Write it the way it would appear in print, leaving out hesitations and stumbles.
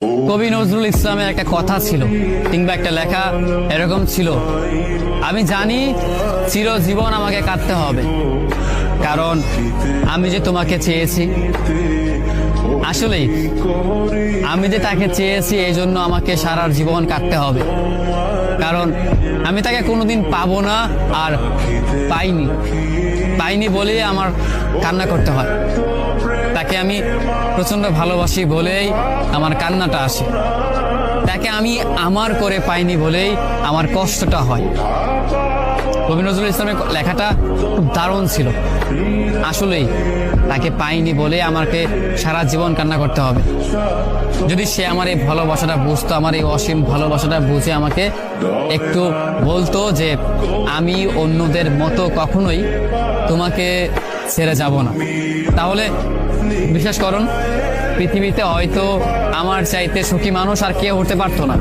কবি নজরুল ইসলামের একটা কথা ছিল কিংবা একটা লেখা এরকম ছিল, আমি জানি চিরজীবন আমাকে কাঁদতে হবে, কারণ আমি যে তোমাকে চেয়েছি। আসলেই আমি যে তাকে চেয়েছি এই জন্য আমাকে সারা জীবন কাঁদতে হবে, কারণ আমি তাকে কোনোদিন পাবো না, আর পাইনি বলেই আমার কান্না করতে হয়। তাকে আমি প্রচন্ড ভালোবাসি বলেই আমার কান্নাটা আসে, তাকে আমি আমার করে পাইনি বলেই আমার কষ্টটা হয়। কবি নজরুল ইসলামের লেখাটা খুব দারুণ ছিল। আসলেই তাকে পাইনি বলে আমাকে সারা জীবন কান্না করতে হবে। যদি সে আমার এই ভালোবাসাটা বুঝতো, আমার এই অসীম ভালোবাসাটা বুঝে আমাকে একটু বলতো যে আমি অন্যদের মতো কখনোই তোমাকে ছেড়ে যাব না, তাহলে বিশ্বাস করুন পৃথিবীতে হয়তো আমার চাইতে সুখী মানুষ আর কেউ হতে পারতো না।